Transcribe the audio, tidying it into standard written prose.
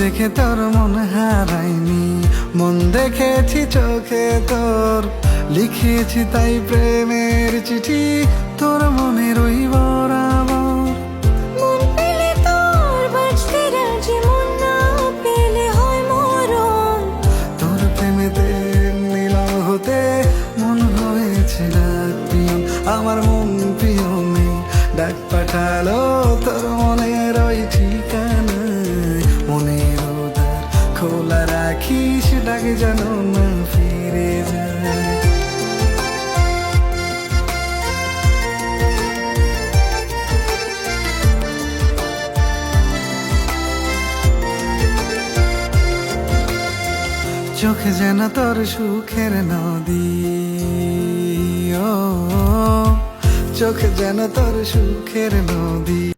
দেখে তোর মন হারাইনি, মন দেখেছি চোখে তোর, লিখেছি তাই প্রেমের চিঠি তোর মনের ওই বরাবর। মন পেলে তোর বাঁচতে রাজি, মন না পেলে হয় মরণ। তোর প্রেমেতে নিলাম হতে, মন হয়েছে ডাক পিয়ন। আমার মন পিয়নে ডাক পাঠালো তোর মনের ওই ঠিকানায়। মনের উদ্বার খোলা রাখিস, ডাক যেন না ফিরে যায়। চোখে যেন তোর সুখের নদী, ও চোখে যেন তোর সুখের নদী।